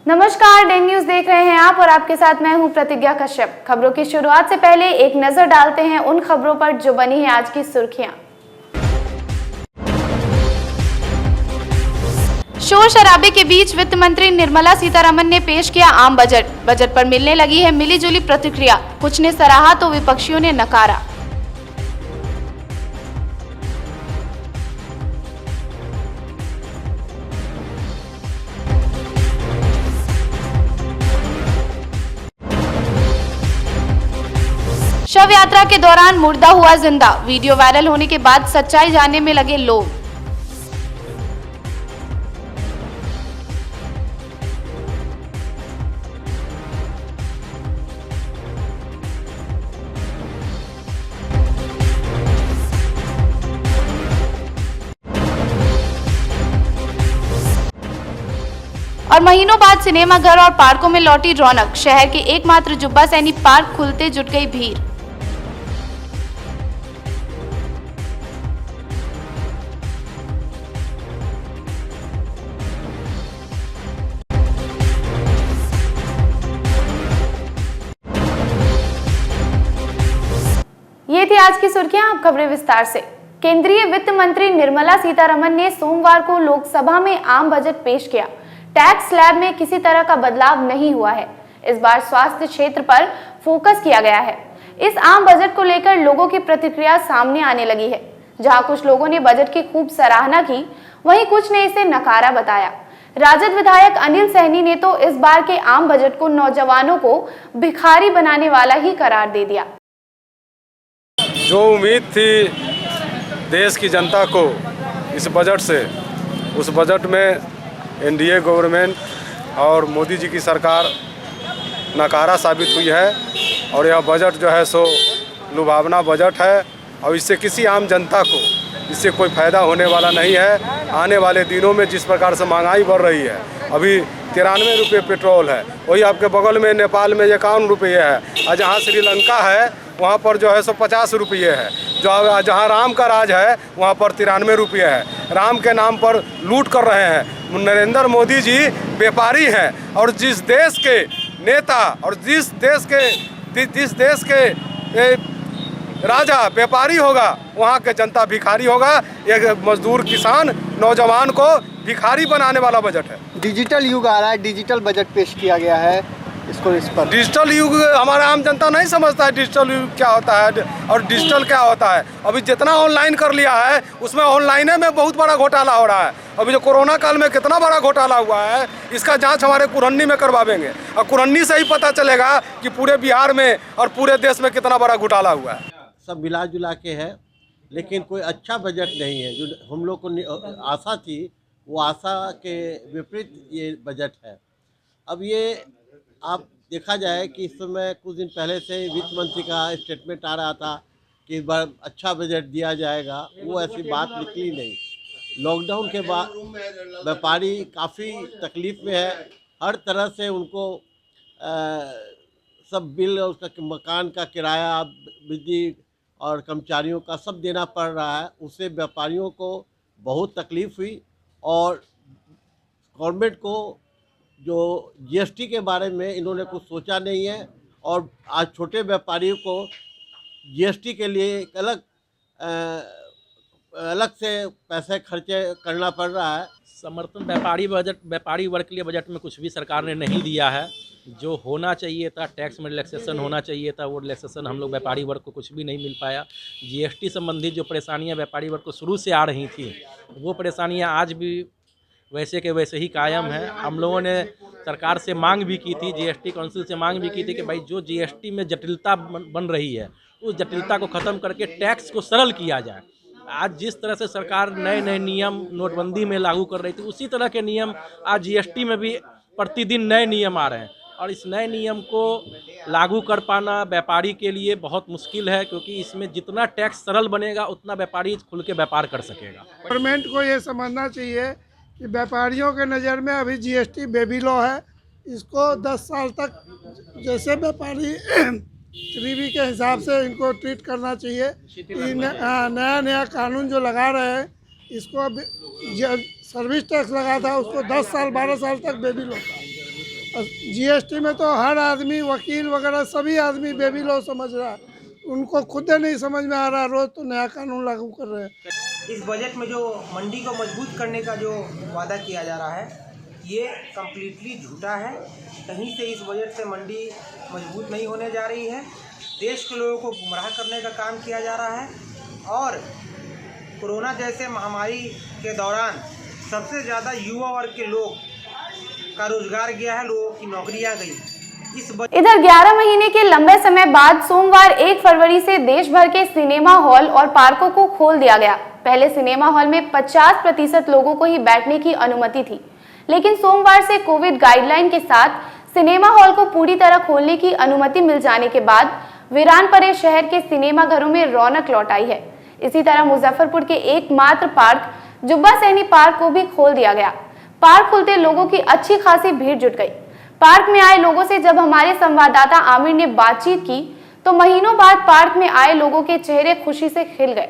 नमस्कार, day news देख रहे हैं आप और आपके साथ मैं हूं प्रतिज्ञा कश्यप। खबरों की शुरुआत से पहले एक नजर डालते हैं उन खबरों पर जो बनी है आज की सुर्खियां। शोर शराबे के बीच वित्त मंत्री निर्मला सीतारमण ने पेश किया आम बजट पर मिलने लगी है मिलीजुली प्रतिक्रिया। कुछ ने सराहा तो विपक्षियों ने नकारा। शव यात्रा के दौरान मुर्दा हुआ जिंदा, वीडियो वायरल होने के बाद सच्चाई जानने में लगे लोग। और महीनों बाद सिनेमाघर और पार्कों में लौटी रौनक। शहर के एकमात्र जुब्बा सैनी पार्क खुलते जुट गई भीड़। ये थी आज की सुर्खियां। अब खबरें विस्तार से। केंद्रीय वित्त मंत्री निर्मला सीतारमण ने सोमवार को लोकसभा में आम बजट पेश किया। टैक्स स्लैब में किसी तरह का बदलाव नहीं हुआ है। इस बार स्वास्थ्य क्षेत्र पर फोकस किया गया है। इस आम बजट को लेकर लोगों की प्रतिक्रिया सामने आने लगी है। जहां कुछ लोगों ने बजट की खूब सराहना की, वहीं कुछ ने इसे नकारा बताया। राजद विधायक अनिल सहनी ने तो इस बार के आम बजट को नौजवानों को भिखारी बनाने वाला ही करार दे दिया। जो उम्मीद थी देश की जनता को इस बजट से, उस बजट में एनडीए गवर्नमेंट और मोदी जी की सरकार नाकारा साबित हुई है। और यह बजट जो है सो लुभावना बजट है और इससे किसी आम जनता को इससे कोई फ़ायदा होने वाला नहीं है। आने वाले दिनों में जिस प्रकार से महंगाई बढ़ रही है, अभी 93 रुपये पेट्रोल है, वही आपके बगल में नेपाल में 51 रुपये है, और जहाँ श्रीलंका है वहाँ पर जो है सो 50 रुपये है। जो जहाँ राम का राज है वहाँ पर 93 रुपये है। राम के नाम पर लूट कर रहे हैं। नरेंद्र मोदी जी व्यापारी हैं और जिस देश के नेता और जिस देश के राजा व्यापारी होगा वहाँ के जनता भिखारी होगा। एक मजदूर किसान नौजवान को भिखारी बनाने वाला बजट है। डिजिटल युग आ रहा है, डिजिटल बजट पेश किया गया है। इस पर डिजिटल युग हमारा आम जनता नहीं समझता है डिजिटल युग क्या होता है और डिजिटल क्या होता है। अभी जितना ऑनलाइन कर लिया है उसमें ऑनलाइन में बहुत बड़ा घोटाला हो रहा है। अभी जो कोरोना काल में कितना बड़ा घोटाला हुआ है इसका जांच हमारे कुरन्नी में करवाएंगे और कुरन्नी से ही पता चलेगा कि पूरे बिहार में और पूरे देश में कितना बड़ा घोटाला हुआ है। सब मिला जुला के है, लेकिन कोई अच्छा बजट नहीं है। जो हम लोग को आशा थी वो आशा के विपरीत ये बजट है। अब ये आप देखा जाए कि इस समय कुछ दिन पहले से वित्त मंत्री का स्टेटमेंट आ रहा था कि इस बार अच्छा बजट दिया जाएगा, वो ऐसी बात निकली नहीं। लॉकडाउन के बाद व्यापारी काफ़ी तकलीफ़ में है। हर तरह से उनको सब बिल, उसका मकान का किराया, बिजली और कर्मचारियों का सब देना पड़ रहा है। उससे व्यापारियों को बहुत तकलीफ़ हुई और गवर्नमेंट को जो जीएसटी के बारे में इन्होंने कुछ सोचा नहीं है और आज छोटे व्यापारियों को जीएसटी के लिए एक अलग से पैसे खर्चे करना पड़ रहा है। समर्थन व्यापारी वर्ग के लिए बजट में कुछ भी सरकार ने नहीं दिया है। जो होना चाहिए था, टैक्स में रिलैक्सेशन होना चाहिए था, वो रिलैक्सेशन हम लोग व्यापारी वर्ग को कुछ भी नहीं मिल पाया। जीएसटी संबंधित जो परेशानियां व्यापारी वर्ग को शुरू से आ रही थी, वो परेशानियां आज भी वैसे के वैसे ही कायम है। हम लोगों ने सरकार से मांग भी की थी, जीएसटी काउंसिल से मांग भी की थी कि भाई जो जीएसटी में जटिलता बन रही है उस जटिलता को ख़त्म करके टैक्स को सरल किया जाए। आज जिस तरह से सरकार नए नए नियम नोटबंदी में लागू कर रही थी, उसी तरह के नियम आज जीएसटी में भी प्रतिदिन नए नियम आ रहे हैं और इस नए नियम को लागू कर पाना व्यापारी के लिए बहुत मुश्किल है, क्योंकि इसमें जितना टैक्स सरल बनेगा उतना व्यापारी खुल के व्यापार कर सकेगा। गवर्नमेंट को ये समझना चाहिए कि व्यापारियों के नज़र में अभी जीएसटी बेबी लॉ है। इसको 10 साल तक जैसे व्यापारी 3B के हिसाब से इनको ट्रीट करना चाहिए। नया कानून जो लगा रहे हैं इसको सर्विस टैक्स लगा था उसको 10 साल 12 साल तक बेबी लॉ था। जीएसटी में तो हर आदमी, वकील वगैरह सभी आदमी बेबी लॉ समझ रहा है, उनको खुद नहीं समझ में आ रहा, रोज तो नया कानून लागू कर रहे हैं। इस बजट में जो मंडी को मजबूत करने का जो वादा किया जा रहा है ये कम्प्लीटली झूठा है। कहीं से इस बजट से मंडी मजबूत नहीं होने जा रही है। देश के लोगों को गुमराह करने का काम किया जा रहा है और कोरोना जैसे महामारी के दौरान सबसे ज़्यादा युवा वर्ग के लोग का रोजगार गया है, लोगों की नौकरियां गई। इधर 11 महीने के लंबे समय बाद सोमवार 1 फरवरी से देश भर के सिनेमा हॉल और पार्कों को खोल दिया गया। पहले सिनेमा हॉल में 50% लोगों को ही बैठने की अनुमति थी, लेकिन सोमवार से कोविड गाइडलाइन के साथ सिनेमा हॉल को पूरी तरह खोलने की अनुमति मिल जाने के बाद वीरान पड़े शहर के सिनेमा घरों में रौनक लौट आई है। इसी तरह मुजफ्फरपुर के एकमात्र पार्क जुब्बा सैनी पार्क को भी खोल दिया गया। पार्क खुलते लोगों की अच्छी खासी भीड़ जुट गई। पार्क में आए लोगों से जब हमारे संवाददाता आमिर ने बातचीत की तो महीनों बाद पार्क में आए लोगों के चेहरे खुशी से खिल गए।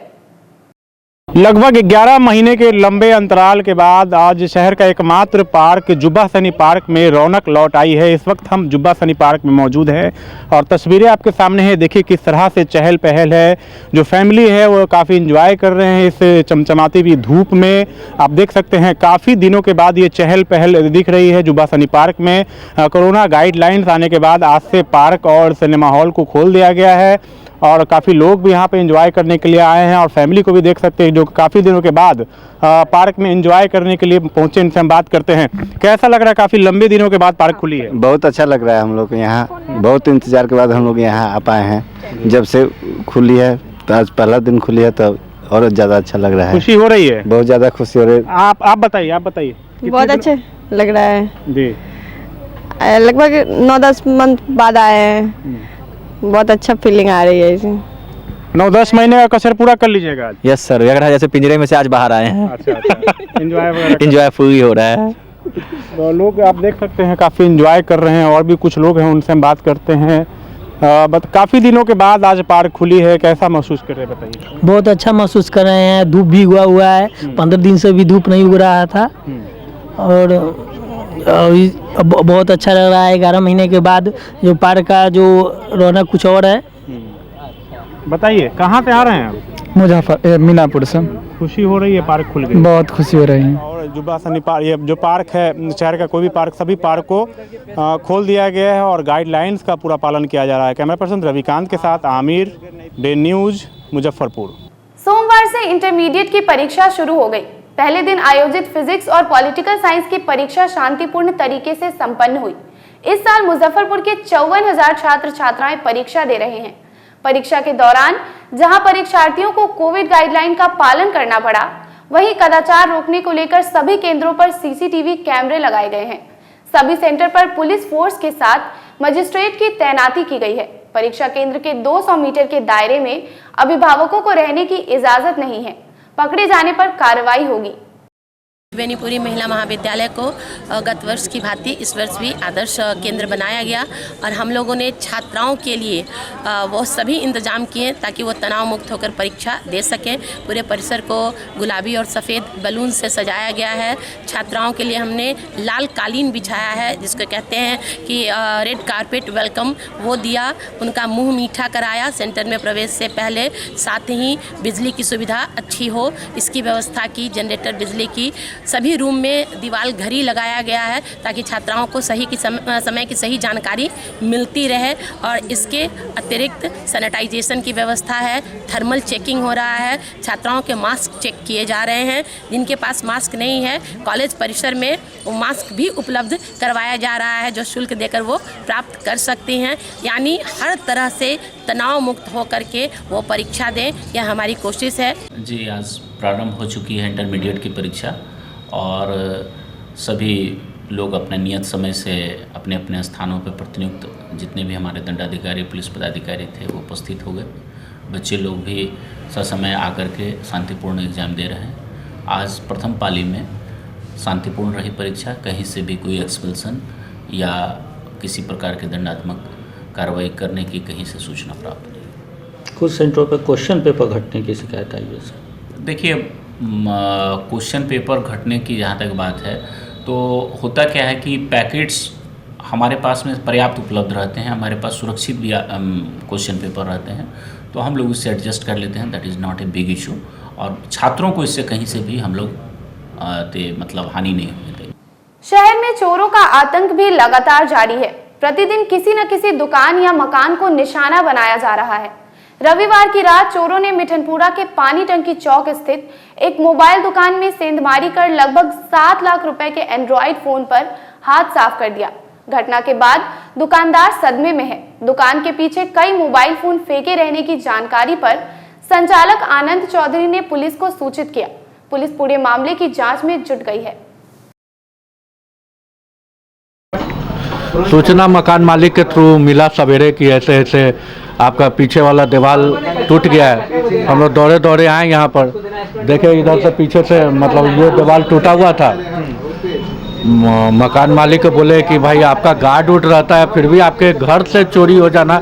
लगभग 11 महीने के लंबे अंतराल के बाद आज शहर का एकमात्र पार्क जुब्बा सैनी पार्क में रौनक लौट आई है। इस वक्त हम जुब्बा सैनी पार्क में मौजूद हैं और तस्वीरें आपके सामने हैं। देखिए किस तरह से चहल पहल है। जो फैमिली है वो काफ़ी एंजॉय कर रहे हैं इस चमचमाती हुई धूप में। आप देख सकते हैं काफ़ी दिनों के बाद ये चहल पहल दिख रही है जुब्बा सैनी पार्क में। कोरोना गाइडलाइंस आने के बाद आज से पार्क और सिनेमा हॉल को खोल दिया गया है और काफ़ी लोग भी यहाँ पे एंजॉय करने के लिए आए हैं और फैमिली को भी देख सकते हैं जो काफ़ी दिनों के बाद पार्क में एंजॉय करने के लिए पहुँचे। इनसे हम बात करते हैं। कैसा लग रहा है, काफ़ी लंबे दिनों के बाद पार्क खुली है? बहुत अच्छा लग रहा है। हम लोग यहाँ बहुत इंतज़ार के बाद हम लोग यहाँ आ पाए हैं। जब से खुली है तो आज पहला दिन खुली है तो और ज़्यादा अच्छा लग रहा है। खुशी हो रही है? बहुत ज़्यादा खुशी हो रही है। आप बताइए। बहुत अच्छे लग रहा है जी। लगभग 9-10 मंथ बाद आए हैं। बहुत अच्छा फीलिंग आ रही है इसमें। 9-10 महीने का कसर पूरा कर लीजिएगा आज? यस सर, लग रहा है जैसे पिंजरे में से आज बाहर आए हैं। अच्छा। एंजॉय फुल हो रहा है। तो लोग आप देख सकते हैं काफ़ी एंजॉय कर रहे हैं और भी कुछ लोग हैं उनसे हम बात करते हैं। काफ़ी दिनों के बाद आज पार्क खुली है, कैसा महसूस कर रहे हैं बताइए? बहुत अच्छा महसूस कर रहे हैं। धूप भी हुआ है, 15 दिन से भी धूप नहीं उग रहा था और बहुत अच्छा लग रहा है। 11 महीने के बाद जो पार्क का जो रौनक कुछ और है। बताइए कहाँ से आ रहे हैं आप? मीनापुर से। खुशी हो रही है पार्क खुल गई? बहुत खुशी हो रही है। और जुब्बा सैनी पार्क, ये जो पार्क है शहर का कोई भी पार्क, सभी पार्क को खोल दिया गया है और गाइडलाइंस का पूरा पालन किया जा रहा है। कैमरा पर्सन रविकांत के साथ आमिर, डे न्यूज, मुजफ्फरपुर। सोमवार से इंटरमीडिएट की परीक्षा शुरू हो गई। पहले दिन आयोजित फिजिक्स और पॉलिटिकल साइंस की परीक्षा शांतिपूर्ण तरीके से संपन्न हुई। इस साल मुजफ्फरपुर के 54,000 छात्र छात्राएं परीक्षा दे रहे हैं। परीक्षा के दौरान जहां परीक्षार्थियों को कोविड गाइडलाइन का पालन करना पड़ा, वहीं कदाचार रोकने को लेकर सभी केंद्रों पर सीसीटीवी कैमरे लगाए गए हैं। सभी सेंटर पर पुलिस फोर्स के साथ मजिस्ट्रेट की तैनाती की गई है। परीक्षा केंद्र के 200 मीटर के दायरे में अभिभावकों को रहने की इजाजत नहीं है। पकड़े जाने पर कार्रवाई होगी। बेनीपुरी महिला महाविद्यालय को गत वर्ष की भांति इस वर्ष भी आदर्श केंद्र बनाया गया और हम लोगों ने छात्राओं के लिए वो सभी इंतजाम किए ताकि वो तनाव मुक्त होकर परीक्षा दे सकें। पूरे परिसर को गुलाबी और सफ़ेद बलून से सजाया गया है। छात्राओं के लिए हमने लाल कालीन बिछाया है जिसको कहते हैं कि रेड कारपेट वेलकम, वो दिया। उनका मुंह मीठा कराया सेंटर में प्रवेश से पहले। साथ ही बिजली की सुविधा अच्छी हो इसकी व्यवस्था की। जनरेटर बिजली की सभी रूम में दीवार घड़ी लगाया गया है ताकि छात्राओं को सही की समय की सही जानकारी मिलती रहे और इसके अतिरिक्त सैनिटाइजेशन की व्यवस्था है। थर्मल चेकिंग हो रहा है। छात्राओं के मास्क चेक किए जा रहे हैं। जिनके पास मास्क नहीं है कॉलेज परिसर में वो मास्क भी उपलब्ध करवाया जा रहा है जो शुल्क देकर वो प्राप्त कर सकती हैं। यानी हर तरह से तनाव मुक्त होकर के वो परीक्षा दें, यह हमारी कोशिश है। जी, आज प्रारंभ हो चुकी है इंटरमीडिएट की परीक्षा और सभी लोग अपने नियत समय से अपने अपने स्थानों पर प्रतिनियुक्त जितने भी हमारे दंडाधिकारी पुलिस पदाधिकारी थे वो उपस्थित हो गए। बच्चे लोग भी ससमय आकर के शांतिपूर्ण एग्ज़ाम दे रहे हैं। आज प्रथम पाली में शांतिपूर्ण रही परीक्षा। कहीं से भी कोई एक्सपल्सन या किसी प्रकार के दंडात्मक कार्रवाई करने की कहीं से सूचना प्राप्त नहीं। कुछ सेंटरों पर क्वेश्चन पेपर घटने की शिकायत आई है सर। देखिए, क्वेश्चन पेपर घटने की जहाँ तक बात है तो होता क्या है कि पैकेट्स हमारे पास में पर्याप्त उपलब्ध रहते हैं, हमारे पास सुरक्षित भी क्वेश्चन पेपर रहते हैं, तो हम लोग इससे एडजस्ट कर लेते हैं। That is not a big issue. और छात्रों को इससे कहीं से भी हम लोग मतलब हानि नहीं होने देंगे। शहर में चोरों का आतंक भी लगातार जारी है। प्रतिदिन किसी न किसी दुकान या मकान को निशाना बनाया जा रहा है। रविवार की रात चोरों ने मिठनपुरा के पानी टंकी चौक स्थित एक मोबाइल दुकान में सेंधमारी कर लगभग 7 लाख रुपए के एंड्रॉइड फोन पर हाथ साफ कर दिया। घटना के बाद दुकानदार सदमे में है। दुकान के पीछे कई मोबाइल फोन फेंके रहने की जानकारी पर संचालक आनंद चौधरी ने पुलिस को सूचित किया। पुलिस पूरे मामले की जांच में जुट गई है। सूचना मकान मालिक के थ्रू मिला सवेरे कि ऐसे ऐसे आपका पीछे वाला दीवार टूट गया है। हम लोग दौड़े दौड़े आए यहाँ पर, देखे इधर से पीछे से मतलब ये दीवार टूटा हुआ था। मकान मालिक को बोले कि भाई आपका गार्ड उठ रहता है, फिर भी आपके घर से चोरी हो जाना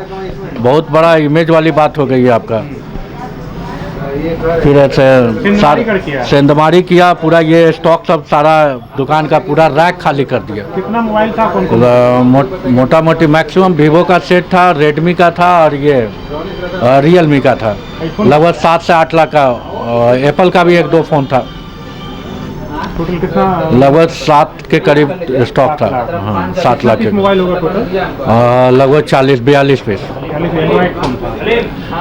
बहुत बड़ा इमेज वाली बात हो गई है आपका। फिर ऐसे सेंधमारी किया, पूरा ये स्टॉक सब सारा दुकान का पूरा रैक खाली कर दिया। कितना मोबाइल था? मोटा मोटी मैक्सिमम वीवो का सेट था, रेडमी का था और ये रियलमी का था। लगभग 7 से 8 लाख का। एप्पल का भी 1-2 फ़ोन था। टोटल कितना? लगभग 7 के करीब स्टॉक था। हाँ, 7 लाख के मोबाइल होगा टोटल? लगभग 40-42 पीस।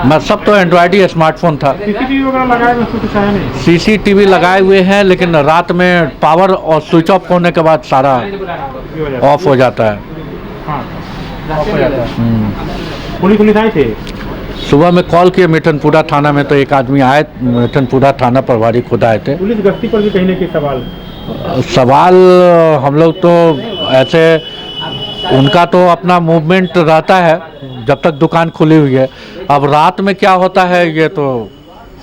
मैं सब तो एंड्रॉइड ही स्मार्टफोन था। सीसीटीवी वगैरह लगाए हुए कुछ आया नहीं? सीसीटीवी लगाए हुए हैं, लेकिन रात में पावर और स्विच ऑफ होने के बाद सारा ऑफ हो जाता है। हाँ, ऑफ हो जाता है। पुलिस आई थी? सुबह में कॉल किए मिठनपुरा थाना में, तो एक आदमी आए, मिठनपुरा थाना प्रभारी खुद आए थे। पुलिस गश्ती पर भी कहीं ना कहीं सवाल हम लोग तो ऐसे, उनका तो अपना मूवमेंट रहता है जब तक दुकान खुली हुई है। अब रात में क्या होता है ये तो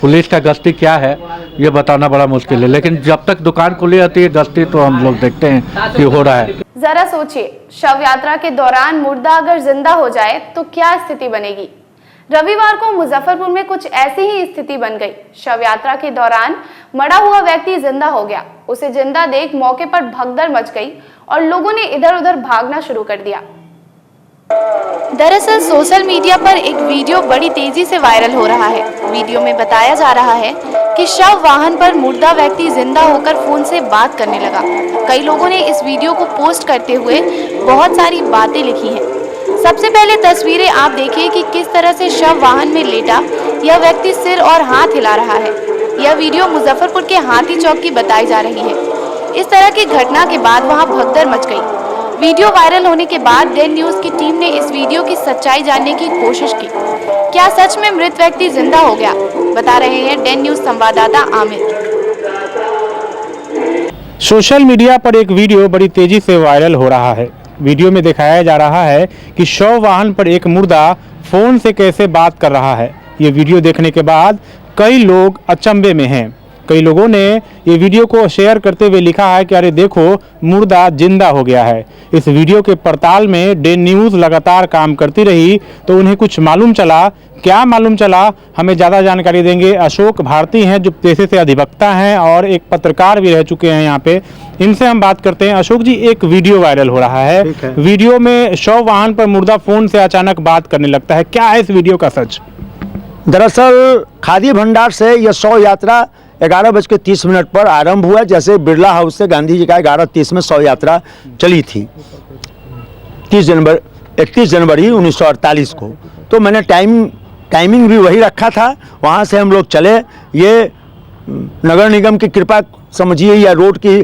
पुलिस का गश्ती क्या है ये बताना बड़ा मुश्किल है, लेकिन जब तक दुकान खुली रहती है गश्ती तो हम लोग देखते हैं कि हो रहा है। जरा सोचिए, शव यात्रा के दौरान मुर्दा अगर जिंदा हो जाए तो क्या स्थिति बनेगी। रविवार को मुजफ्फरपुर में कुछ ऐसी ही स्थिति बन गई। शव यात्रा के दौरान मरा हुआ व्यक्ति जिंदा हो गया। उसे जिंदा देख मौके पर भगदड़ मच गई और लोगों ने इधर उधर भागना शुरू कर दिया। दरअसल सोशल मीडिया पर एक वीडियो बड़ी तेजी से वायरल हो रहा है। वीडियो में बताया जा रहा है कि शव वाहन पर मुर्दा व्यक्ति जिंदा होकर फोन से बात करने लगा। कई लोगों ने इस वीडियो को पोस्ट करते हुए बहुत सारी बातें लिखी हैं। सबसे पहले तस्वीरें आप देखिए कि किस तरह से शव वाहन में लेटा यह व्यक्ति सिर और हाथ हिला रहा है। यह वीडियो मुजफ्फरपुर के हाथी चौक की बताई जा रही है। इस तरह की घटना के बाद वहां भगदड़ मच गई। वीडियो वायरल होने के बाद डेन न्यूज की टीम ने इस वीडियो की सच्चाई जानने की कोशिश की। क्या सच में मृत व्यक्ति जिंदा हो गया, बता रहे हैं डेन न्यूज संवाददाता आमिर। सोशल मीडिया पर एक वीडियो बड़ी तेजी से वायरल हो रहा है। वीडियो में दिखाया जा रहा है कि शव वाहन पर एक मुर्दा फोन से कैसे बात कर रहा है। ये वीडियो देखने के बाद कई लोग अचंभे में हैं। कई लोगों ने ये वीडियो को शेयर करते हुए लिखा है कि अरे देखो मुर्दा जिंदा हो गया है। इस वीडियो के पड़ताल में डेन न्यूज़ लगातार काम करती रही तो उन्हें कुछ मालूम चला। क्या मालूम चला, हमें ज़्यादा जानकारी देंगे अशोक भारती हैं, जो पेशे से अधिवक्ता हैं और एक पत्रकार भी रह चुके हैं यहाँ पे। इनसे हम बात करते हैं। अशोक जी, एक वीडियो वायरल हो रहा है। वीडियो में शव वाहन पर मुर्दा फोन से अचानक बात करने लगता है। क्या है इस वीडियो का सच? दरअसल खादी भंडार से यह शव यात्रा 11:30 पर आरंभ हुआ। जैसे बिरला हाउस से गांधी जी का 11:30 में शव यात्रा चली थी 31 जनवरी 1948 को। तो मैंने टाइमिंग भी वही रखा था। वहाँ से हम लोग चले। ये नगर निगम की कृपा समझिए या रोड की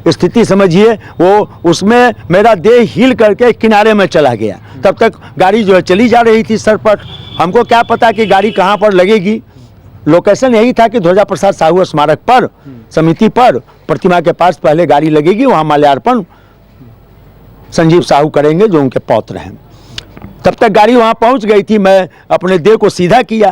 स्थिति समझिए, वो उसमें मेरा देह हिल करके किनारे में चला गया। तब तक गाड़ी जो है चली जा रही थी सरपट। हमको क्या पता कि गाड़ी कहाँ पर लगेगी। लोकेशन यही था कि ध्वजा प्रसाद साहू स्मारक पर समिति पर प्रतिमा के पास पहले गाड़ी लगेगी, वहाँ माल्यार्पण संजीव साहू करेंगे जो उनके पौत्र हैं। तब तक गाड़ी वहाँ पहुँच गई थी। मैं अपने देह को सीधा किया,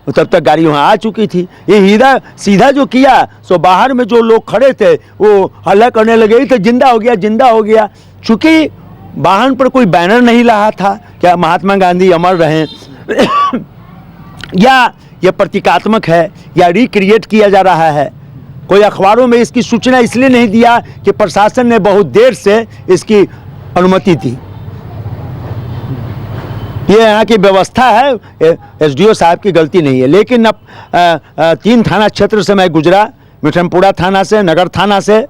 तब तक गाड़ी वहाँ आ चुकी थी। ये सीधा जो किया सो बाहर में जो लोग खड़े थे वो हल्ला करने लगे थे, जिंदा हो गया, जिंदा हो गया। चूँकि वाहन पर कोई बैनर नहीं रहा था क्या महात्मा गांधी अमर रहें या यह प्रतीकात्मक है या रिक्रिएट किया जा रहा है। कोई अखबारों में इसकी सूचना इसलिए नहीं दिया कि प्रशासन ने बहुत देर से इसकी अनुमति थी। ये यहाँ की व्यवस्था है, एसडीओ साहब की गलती नहीं है। लेकिन अब 3 थाना क्षेत्र से मैं गुजरा, मिठनपुरा थाना से, नगर थाना से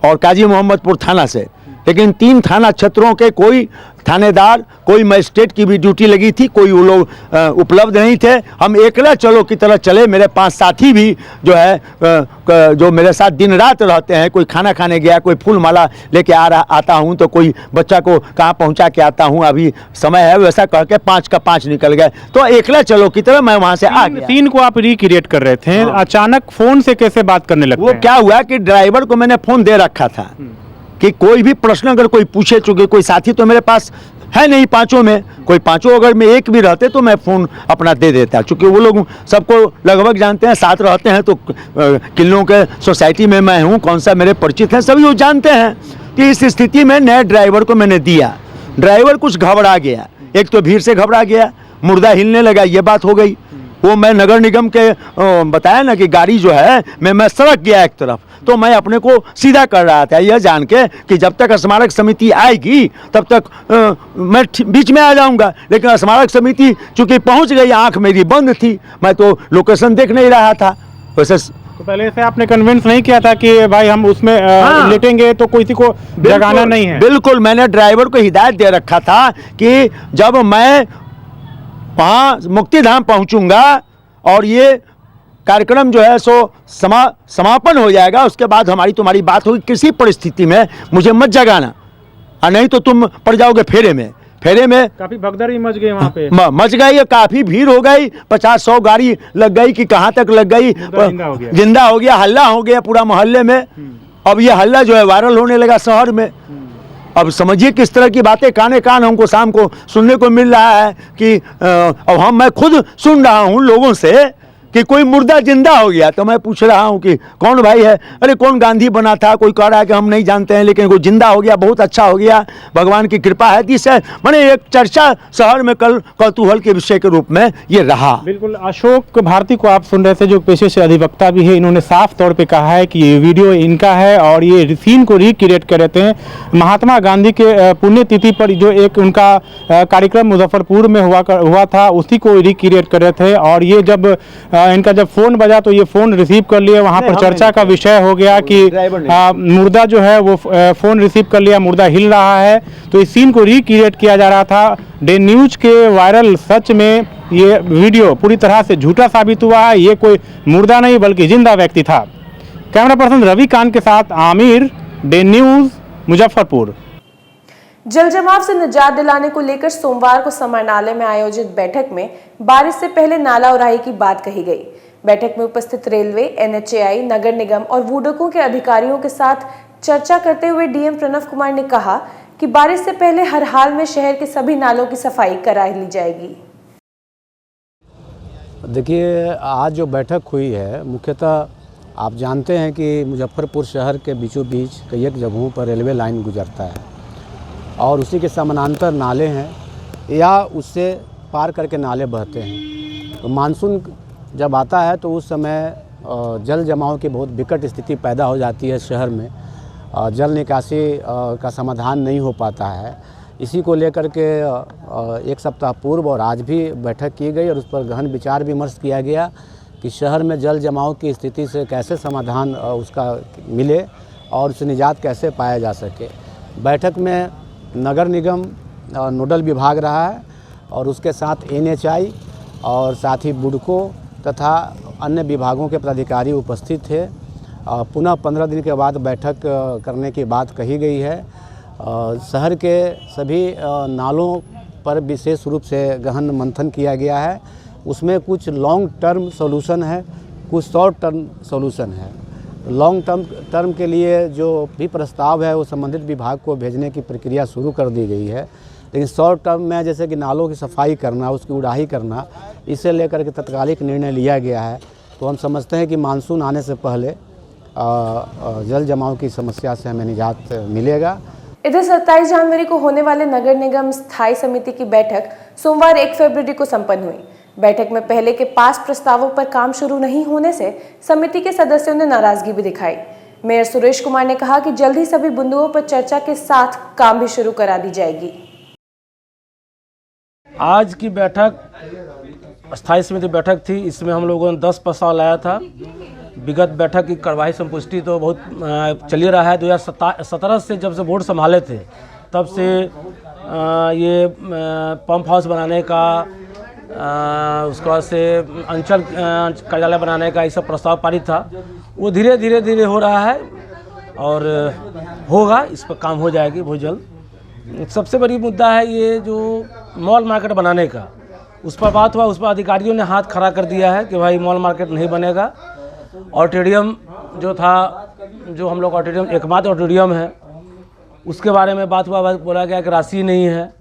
और काजी मोहम्मदपुर थाना से, लेकिन 3 थाना क्षेत्रों के कोई थानेदार, कोई मजिस्ट्रेट की भी ड्यूटी लगी थी, कोई वो लोग उपलब्ध नहीं थे। हम एकला चलो की तरह चले। मेरे 5 साथी भी जो है जो मेरे साथ दिन रात रहते हैं, कोई खाना खाने गया, कोई फूल माला लेके आता हूँ, तो कोई बच्चा को कहाँ पहुँचा के आता हूँ, अभी समय है, वैसा कह के 5 का 5 निकल गए। तो एकला चलो की तरह मैं वहाँ से आ गया। सीन को आप रिक्रिएट कर रहे थे, अचानक फोन से कैसे बात करने लगे? वो क्या हुआ कि ड्राइवर को मैंने फोन दे रखा था कि कोई भी प्रश्न अगर कोई पूछे, चूंकि कोई साथी तो मेरे पास है नहीं 5 में, कोई 5 अगर में एक भी रहते तो मैं फ़ोन अपना दे देता, क्योंकि वो लोग सबको लगभग जानते हैं, साथ रहते हैं। तो किलों के सोसाइटी में मैं हूँ, कौन सा मेरे परिचित हैं, सभी वो जानते हैं। कि इस स्थिति में नए ड्राइवर को मैंने दिया। ड्राइवर कुछ घबरा गया, एक तो भीड़ से घबरा गया, मुर्दा हिलने लगा, ये बात हो गई। वो मैं नगर निगम के बताया ना कि गाड़ी जो है मैं सड़क गया एक तरफ, तो मैं अपने को सीधा कर रहा था, यह जान के कि जब तक स्मारक समिति आएगी तब तक मैं बीच में आ जाऊंगा। लेकिन स्मारक समिति चूंकि पहुंच गई, आंख मेरी बंद थी, मैं तो लोकेशन देख नहीं रहा था। वैसे तो पहले से आपने कन्विंस नहीं किया था कि भाई हम उसमें लेटेंगे तो किसी को जगाना नहीं है? बिल्कुल, मैंने ड्राइवर को हिदायत दे रखा था कि जब मैं वहाँ मुक्तिधाम पहुँचूंगा और ये कार्यक्रम जो है सो समापन हो जाएगा, उसके बाद हमारी तुम्हारी बात होगी। किसी परिस्थिति में मुझे मत जगाना, और नहीं तो तुम पड़ जाओगे फेरे में। फेरे में काफी भगदड़ ही मच गई वहाँ पे, मच गई, काफी भीड़ हो गई, 50-100 गाड़ी लग गई कि कहाँ तक लग गई, जिंदा हो गया, हल्ला हो गया पूरा मोहल्ले में। अब ये हल्ला जो है वायरल होने लगा शहर में। अब समझिए किस तरह की बातें काने कान हमको शाम को सुनने को मिल रहा है कि अब मैं खुद सुन रहा हूँ लोगों से कि कोई मुर्दा जिंदा हो गया। तो मैं पूछ रहा हूँ कि कौन भाई है? अरे कौन गांधी बना था, कोई कह रहा है कि हम नहीं जानते हैं, लेकिन कोई जिंदा हो गया, बहुत अच्छा हो गया, भगवान की कृपा है। इससे मैंने एक चर्चा शहर में कल कौतूहल के विषय के रूप में ये रहा। बिल्कुल, अशोक भारती को आप सुन रहे थे, जो पेशे से अधिवक्ता भी है। इन्होंने साफ तौर पे कहा है कि ये वीडियो इनका है और ये सीन को रिक्रिएट कर रहे थे। महात्मा गांधी के पुण्यतिथि पर जो एक उनका कार्यक्रम मुजफ्फरपुर में हुआ था, उसी को रिक्रिएट कर रहे थे। और ये जब इनका जब फोन बजा तो ये फोन रिसीव कर लिया, वहां पर चर्चा का विषय हो गया कि मुर्दा जो है वो फोन रिसीव कर लिया, मुर्दा हिल रहा है। तो इस सीन को रिक्रिएट किया जा रहा था। डे न्यूज के वायरल सच में ये वीडियो पूरी तरह से झूठा साबित हुआ है। ये कोई मुर्दा नहीं बल्कि जिंदा व्यक्ति था। कैमरा पर्सन रवि कांत के साथ आमिर, डे न्यूज, मुजफ्फरपुर। जल जमाव से निजात दिलाने को लेकर सोमवार को समाहरणालय में आयोजित बैठक में बारिश से पहले नाला उड़ाई की बात कही गई। बैठक में उपस्थित रेलवे, एनएचएआई, नगर निगम और वूडको के अधिकारियों के साथ चर्चा करते हुए डीएम प्रणव कुमार ने कहा कि बारिश से पहले हर हाल में शहर के सभी नालों की सफाई करा ली जाएगी। देखिए, आज जो बैठक हुई है, मुख्यतः आप जानते हैं कि मुजफ्फरपुर शहर के बीचों बीच कई एक जगहों पर रेलवे लाइन गुजरता है और उसी के समानांतर नाले हैं या उससे पार करके नाले बहते हैं। तो मानसून जब आता है तो उस समय जल जमाव की बहुत विकट स्थिति पैदा हो जाती है शहर में। जल निकासी का समाधान नहीं हो पाता है। इसी को लेकर के एक सप्ताह पूर्व और आज भी बैठक की गई और उस पर गहन विचार विमर्श किया गया कि शहर में जल जमाव की स्थिति से कैसे समाधान उसका मिले और उससे निजात कैसे पाया जा सके। बैठक में नगर निगम नोडल विभाग रहा है और उसके साथ एनएचआई और साथ ही बुडको तथा अन्य विभागों के पदाधिकारी उपस्थित थे। पुनः 15 दिन के बाद बैठक करने की बात कही गई है। शहर के सभी नालों पर विशेष रूप से गहन मंथन किया गया है। उसमें कुछ लॉन्ग टर्म सॉल्यूशन है, कुछ शॉर्ट टर्म सॉल्यूशन है। लॉन्ग टर्म के लिए जो भी प्रस्ताव है वो संबंधित विभाग को भेजने की प्रक्रिया शुरू कर दी गई है। लेकिन शॉर्ट टर्म में जैसे कि नालों की सफाई करना, उसकी उड़ाही करना, इसे लेकर के तत्कालिक निर्णय लिया गया है। तो हम समझते हैं कि मानसून आने से पहले जल जमाव की समस्या से हमें निजात मिलेगा। इधर 27 जनवरी को होने वाले नगर निगम स्थायी समिति की बैठक सोमवार 1 फरवरी को संपन्न हुई। बैठक में पहले के पास प्रस्तावों पर काम शुरू नहीं होने से समिति के सदस्यों ने नाराजगी भी दिखाई। मेयर सुरेश कुमार ने कहा कि जल्द ही सभी बिंदुओं पर चर्चा के साथ काम भी शुरू करा दी जाएगी। आज की बैठक स्थायी समिति बैठक थी। इसमें हम लोगों ने 10 प्रस्ताव लाया था। विगत बैठक की कार्यवाही संपुष्टि तो बहुत चल ही रहा है। 2017 से जब से बोर्ड संभाले थे तब से ये पंप हाउस बनाने का, उसके बाद से अंचल कार्यालय बनाने का ये सब प्रस्ताव पारित था। वो धीरे धीरे हो रहा है और होगा, इस पर काम हो जाएगी बहुत जल्द। सबसे बड़ी मुद्दा है ये जो मॉल मार्केट बनाने का, उस पर बात हुआ, उस पर अधिकारियों ने हाथ खड़ा कर दिया है कि भाई मॉल मार्केट नहीं बनेगा। ऑडिटोरियम जो था, जो हम लोग ऑडिटोरियम एकमात्र ऑडिटोरियम है, उसके बारे में बात हुआ, बोला गया कि राशि नहीं है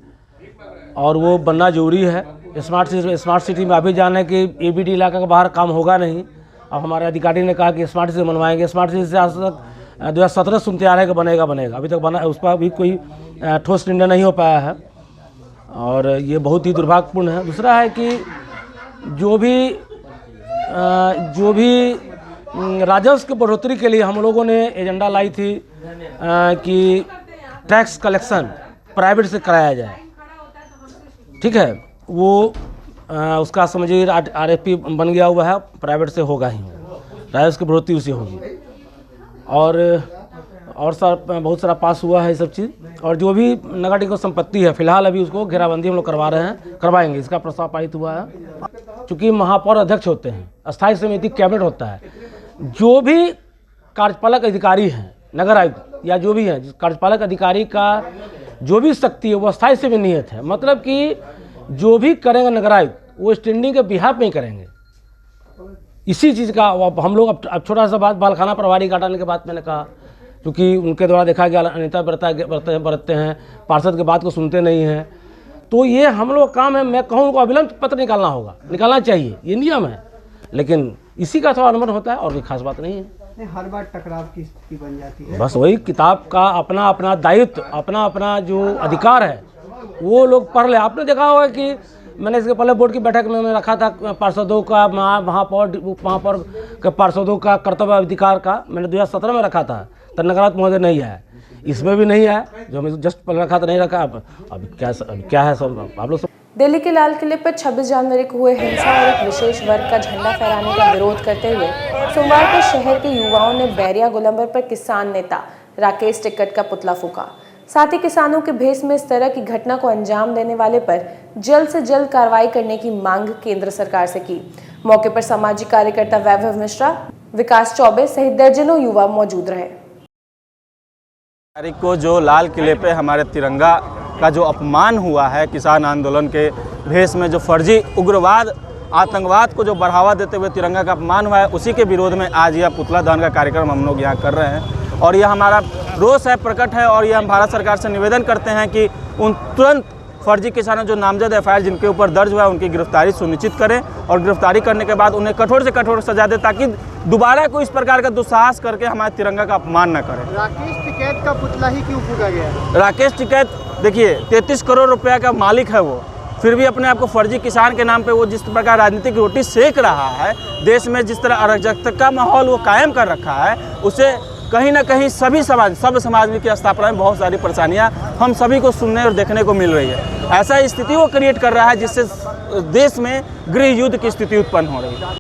और वो बनना जरूरी है। स्मार्ट सिटी में अभी जाने कि ABD इलाका के बाहर काम होगा नहीं। अब हमारे अधिकारी ने कहा कि स्मार्ट सिटी बनवाएंगे। स्मार्ट सिटी से आज तक 2017 सुनते आ रहे हैं कि बनेगा, अभी तक बना, उस पर अभी कोई ठोस निर्णय नहीं हो पाया है और ये बहुत ही दुर्भाग्यपूर्ण है। दूसरा है कि जो भी राजस्व की बढ़ोतरी के लिए हम लोगों ने एजेंडा लाई थी कि टैक्स कलेक्शन प्राइवेट से कराया जाए, ठीक है, वो उसका समझिए RFP बन गया हुआ है, प्राइवेट से होगा ही, राजस्व की बढ़ोतरी उसी होगी। और बहुत सारा पास हुआ है ये सब चीज़। और जो भी नगर निगम संपत्ति है फिलहाल अभी उसको घेराबंदी हम लोग करवाएंगे, इसका प्रस्ताव पारित हुआ है। चूँकि महापौर अध्यक्ष होते हैं, स्थायी समिति कैबिनेट होता है, जो भी कार्यपालक अधिकारी हैं, नगर आयुक्त या जो भी है, कार्यपालक अधिकारी का जो भी शक्ति है वो स्थायी से भी नियत है। मतलब कि जो भी करेंगे नगर आयुक्त वो स्टैंडिंग के बिहाफ में ही करेंगे। इसी चीज़ का हम लोग अब छोटा सा बात बालखाना प्रभारी हटाने के बाद मैंने कहा, क्योंकि उनके द्वारा देखा गया अनियमितता बरतते हैं, पार्षद के बात को सुनते नहीं हैं। तो ये हम लोग काम है, मैं कहूँ उनको अविलंब पत्र निकालना चाहिए, ये नियम है। लेकिन इसी का थोड़ा अनुमान होता है और कोई खास बात नहीं है। हर बार टकराव की स्थिति बन जाती है। बस वही किताब का अपना अपना दायित्व, अपना अपना जो अधिकार है वो लोग पढ़ ले। आपने देखा होगा कि मैंने इसके पहले बोर्ड की बैठक में मैं रखा था पार्षदों का, महापौर के पार्षदों का कर्तव्य अधिकार का, मैंने 2017 में रखा था, तब नगराध्यक्ष महोदय नहीं आया, इसमें भी नहीं आया, जो मैं जस्ट पहले रखा था नहीं रखा। अब क्या है सब आप लोग। दिल्ली के लाल किले पर 26 जनवरी को हुए हिंसा और एक विशेष वर्ग का झंडा फहराने का विरोध करते हुए सोमवार को शहर के युवाओं ने बैरिया गोलंबर पर किसान नेता राकेश टिकैत का पुतला फूंका। साथ ही किसानों के भेष में इस तरह की घटना को अंजाम देने वाले पर जल्द से जल्द कार्रवाई करने की मांग केंद्र सरकार से की। मौके पर सामाजिक कार्यकर्ता वैभव मिश्रा, विकास चौबे सहित दर्जनों युवा मौजूद रहे। तारीख को जो लाल किले पे हमारे तिरंगा का जो अपमान हुआ है, किसान आंदोलन के भेष में जो फर्जी उग्रवाद आतंकवाद को जो बढ़ावा देते हुए तिरंगा का अपमान हुआ है, उसी के विरोध में आज यह पुतला दहन का कार्यक्रम हम लोग यहाँ कर रहे हैं। और यह हमारा रोष है, प्रकट है, और यह हम भारत सरकार से निवेदन करते हैं कि उन तुरंत फर्जी किसानों जो नामजद FIR जिनके ऊपर दर्ज हुआ है उनकी गिरफ्तारी सुनिश्चित करें और गिरफ्तारी करने के बाद उन्हें कठोर से कठोर सजा दें, ताकि दोबारा कोई इस प्रकार का दुस्साहस करके हमारे तिरंगा का अपमान न करें। राकेश टिकैत का पुतला ही क्यों फूंका गया? राकेश टिकैत देखिए 33 करोड़ रुपया का मालिक है वो, फिर भी अपने आप को फर्जी किसान के नाम पे वो जिस प्रकार राजनीतिक रोटी सेक रहा है, देश में जिस तरह अराजकता का माहौल वो कायम कर रखा है, उसे कहीं ना कहीं सब समाज की स्थापना में बहुत सारी परेशानियां हम सभी को सुनने और देखने को मिल रही है। ऐसा स्थिति वो क्रिएट कर रहा है जिससे देश में गृह युद्ध की स्थिति उत्पन्न हो रही है।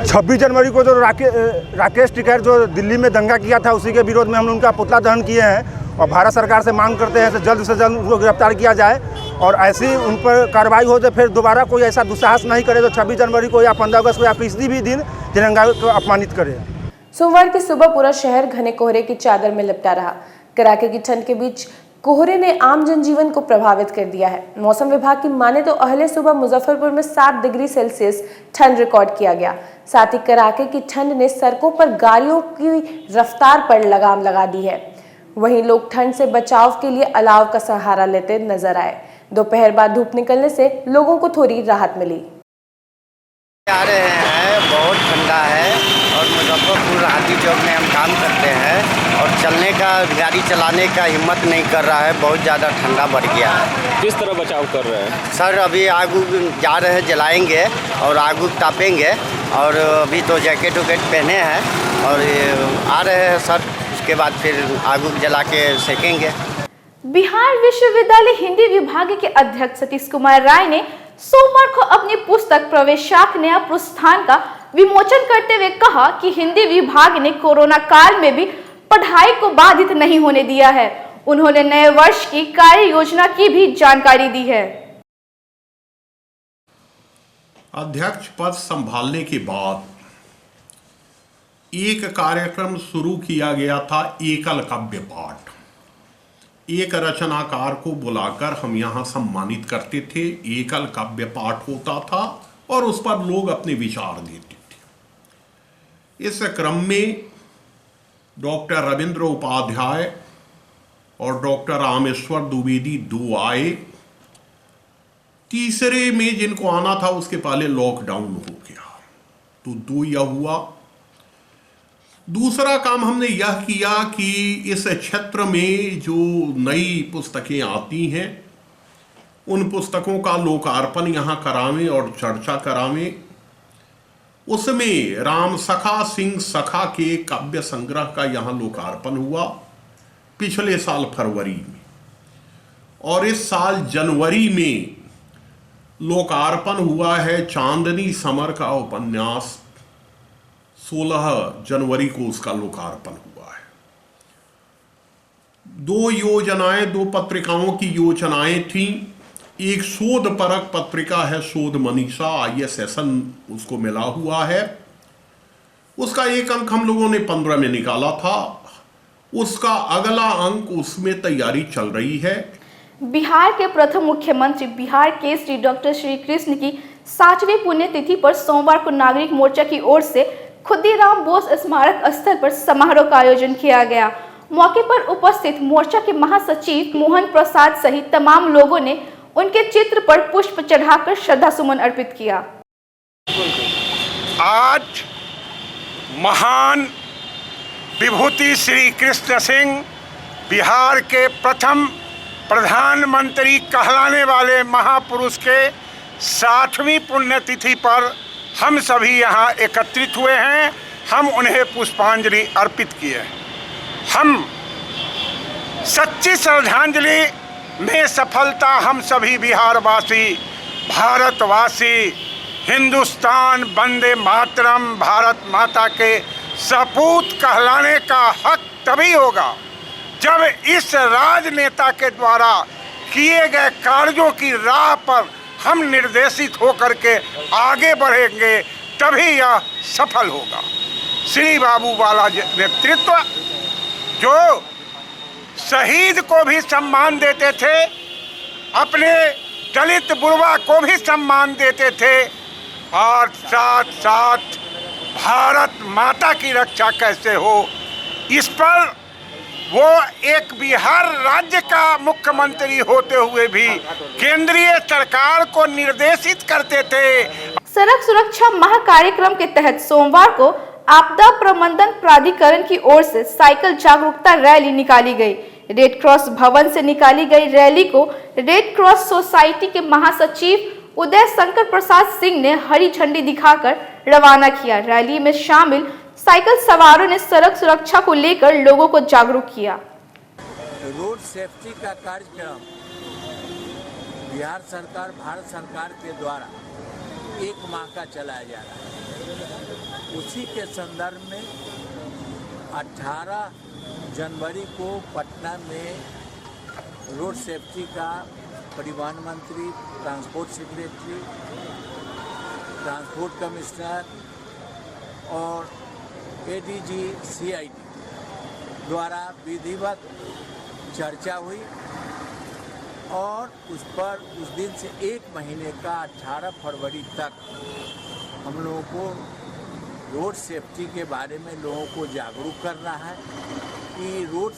26 जनवरी को जो राकेश टिकैत जो दिल्ली में दंगा किया था, उसी के विरोध में हम उनका पुतला दहन किए हैं और भारत सरकार से मांग करते हैं कि जल्द से जल्द उनको गिरफ्तार किया जाए और ऐसी उन पर कार्रवाई हो, तो फिर दोबारा कोई ऐसा दुस्साहस नहीं करे जो 26 जनवरी को या 15 अगस्त को या किसी भी दिन तिरंगा को अपमानित करे। सोमवार की सुबह पूरा शहर घने कोहरे की चादर में लिपटा रहा। कड़ाके की ठंड के बीच कोहरे ने आम जनजीवन को प्रभावित कर दिया है। मौसम विभाग की माने तो अहले सुबह मुजफ्फरपुर में 7 डिग्री सेल्सियस ठंड रिकॉर्ड किया गया। साथ ही कड़ाके की ठंड ने सड़कों पर गाड़ियों की रफ्तार पर लगाम लगा दी है। वहीं लोग ठंड से बचाव के लिए अलाव का सहारा लेते नजर आए। दोपहर बाद धूप निकलने से लोगों को थोड़ी राहत मिली। आ रहे हैं, बहुत ठंडा है और मुजफ्फरपुर हाथी चौक में हम काम करते हैं और चलने का, गाड़ी चलाने का हिम्मत नहीं कर रहा है, बहुत ज़्यादा ठंडा बढ़ गया है। किस तरह बचाव कर रहे हैं? सर अभी आग जा रहे हैं, जलाएंगे और आग तापेंगे और अभी तो जैकेट वैकेट पहने हैं और ये आ रहे हैं सर, उसके बाद फिर आग उग जला के सेकेंगे। बिहार विश्वविद्यालय हिंदी विभाग के अध्यक्ष सतीश कुमार राय ने सोमवार को अपनी पुस्तक प्रवेशाक नया प्रस्थान का विमोचन करते हुए कहा कि हिंदी विभाग ने कोरोना काल में भी पढ़ाई को बाधित नहीं होने दिया है। उन्होंने नए वर्ष की कार्य योजना की भी जानकारी दी है। अध्यक्ष पद संभालने के बाद एक कार्यक्रम शुरू किया गया था, एकल काव्य पाठ। एक रचनाकार को बुलाकर हम यहाँ सम्मानित करते थे, एकल काव्य पाठ होता था और उस पर लोग अपने विचार देते थे। इस क्रम में डॉक्टर रविंद्र उपाध्याय और डॉक्टर रामेश्वर द्विवेदी दो आए। तीसरे में जिनको आना था उसके पहले लॉकडाउन हो गया, तो दो यह हुआ। दूसरा काम हमने यह किया कि इस क्षेत्र में जो नई पुस्तकें आती हैं उन पुस्तकों का लोकार्पण यहाँ करावें और चर्चा करावें। उसमें राम सखा सिंह सखा के काव्य संग्रह का यहाँ लोकार्पण हुआ पिछले साल फरवरी में, और इस साल जनवरी में लोकार्पण हुआ है चांदनी समर का उपन्यास। 16 जनवरी को उसका लोकार्पण हुआ है। दो योजनाएं, दो पत्रिकाओं की योजनाएं थीं। एक शोध परक पत्रिका है शोध मनीषा, आइए सेशन उसको मिला हुआ है। उसका एक अंक हम लोगों ने 15 में निकाला था, उसका अगला अंक उसमें तैयारी चल रही है। बिहार के प्रथम मुख्यमंत्री बिहार केसरी डॉक्टर श्री कृष्ण की 60वीं पुण्यतिथि पर सोमवार को नागरिक मोर्चा की ओर से खुदीराम बोस स्मारक स्थल पर समारोह का आयोजन किया गया। मौके पर उपस्थित मोर्चा के महासचिव मोहन प्रसाद सहित तमाम लोगों ने उनके चित्र पर पुष्प चढ़ाकर श्रद्धा सुमन अर्पित किया। आज महान विभूति श्री कृष्ण सिंह, बिहार के प्रथम प्रधानमंत्री कहलाने वाले महापुरुष के 60वीं पुण्यतिथि पर हम सभी यहाँ एकत्रित हुए हैं। हम उन्हें पुष्पांजलि अर्पित किए। हम सच्ची श्रद्धांजलि में सफलता हम सभी बिहारवासी, भारतवासी, हिंदुस्तान वंदे मातरम भारत माता के सपूत कहलाने का हक तभी होगा जब इस राजनेता के द्वारा किए गए कार्यों की राह पर हम निर्देशित होकर के आगे बढ़ेंगे, तभी यह सफल होगा। श्री बाबू वाला नेतृत्व जो शहीद को भी सम्मान देते थे, अपने दलित बुढ़वा को भी सम्मान देते थे, और साथ साथ भारत माता की रक्षा कैसे हो, इस पर वो एक बिहार राज्य का मुख्यमंत्री होते हुए भी केंद्रीय सरकार को निर्देशित करते थे। सड़क सुरक्षा माह कार्यक्रम के तहत सोमवार को आपदा प्रबंधन प्राधिकरण की ओर से साइकिल जागरूकता रैली निकाली गई। रेड क्रॉस भवन से निकाली गई रैली को रेड क्रॉस सोसाइटी के महासचिव उदय शंकर प्रसाद सिंह ने हरी झंडी दिखाकर रवाना किया। रैली में शामिल साइकिल सवारों ने सड़क सुरक्षा को लेकर लोगों को जागरूक किया। रोड सेफ्टी का कार्यक्रम बिहार सरकार, भारत सरकार के द्वारा 1 माह का चलाया जा रहा है। उसी के संदर्भ में 18 जनवरी को पटना में रोड सेफ्टी का परिवहन मंत्री, ट्रांसपोर्ट सेक्रेटरी, ट्रांसपोर्ट कमिश्नर और एडीजी सीआईडी द्वारा विधिवत चर्चा हुई और उस पर उस दिन से 1 महीने का 18 फरवरी तक हम लोगों को रोड सेफ्टी के बारे में लोगों को जागरूक करना है कि रोड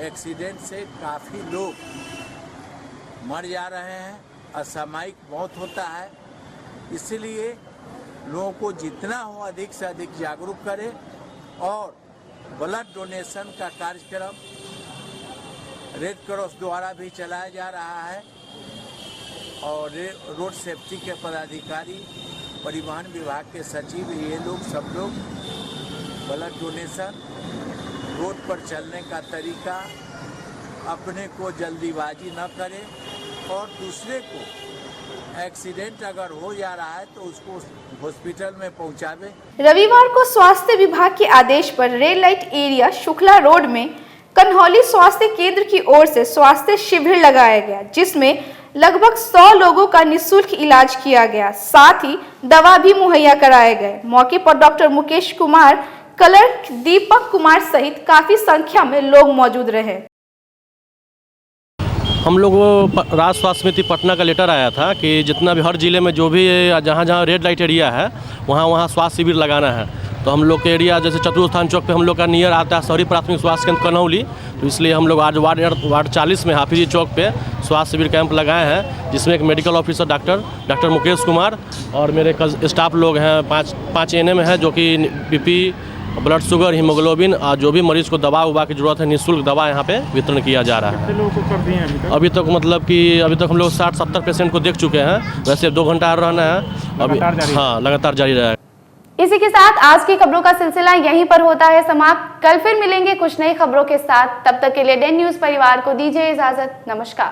एक्सीडेंट से काफ़ी लोग मर जा रहे हैं, असामयिक मौत होता है। इसलिए लोगों को जितना हो अधिक से अधिक जागरूक करें और ब्लड डोनेशन का कार्यक्रम रेड क्रॉस द्वारा भी चलाया जा रहा है और रोड सेफ्टी के पदाधिकारी परिवहन विभाग के सचिव, ये लोग सब लोग ब्लड डोनेशन, रोड पर चलने का तरीका, अपने को जल्दीबाजी न करें और दूसरे को एक्सीडेंट अगर हो जा रहा है तो उसको हॉस्पिटल में पहुंचावे। रविवार को स्वास्थ्य विभाग के आदेश पर red light area Shukla road में कन्हौली स्वास्थ्य केंद्र की ओर से स्वास्थ्य शिविर लगाया गया, जिसमें लगभग 100 लोगों का निःशुल्क इलाज किया गया, साथ ही दवा भी मुहैया कराए गए। मौके पर डॉक्टर मुकेश कुमार, क्लर्क दीपक कुमार सहित काफी संख्या में लोग मौजूद रहे। हम लोग राज्य स्वास्थ्य समिति पटना का लेटर आया था कि जितना भी हर जिले में जो भी जहाँ जहाँ रेड लाइट एरिया है वहाँ स्वास्थ्य शिविर लगाना है। तो हम लोग के एरिया जैसे चतुर्थान चौक पे हम लोग का नियर आता है शहरी प्राथमिक स्वास्थ्य केंद्र कन्हौली, तो इसलिए हम लोग आज वार्ड 40 में हाफिजी चौक पे स्वास्थ्य शिविर कैंप लगाए हैं, जिसमें एक medical officer doctor Mukesh Kumar और मेरे स्टाफ लोग हैं, पाँच एनएम है जो कि बीपी, ब्लड शुगर, हीमोग्लोबिन और जो भी मरीज को दवा उवा की जरूरत है निःशुल्क दवा यहाँ पे वितरण किया जा रहा है। कितने लोगों को कर दिए हैं अभी तक मतलब कि अभी तक हम लोग 60-70 पेशेंट को देख चुके हैं। वैसे 2 घंटा और रहना है अभी, हाँ लगातार जारी रहेगा। इसी के साथ आज की खबरों का सिलसिला यहीं पर होता है समाप्त। कल फिर मिलेंगे कुछ नई खबरों के साथ। तब तक के लिए डेन न्यूज परिवार को दीजिए इजाजत। नमस्कार।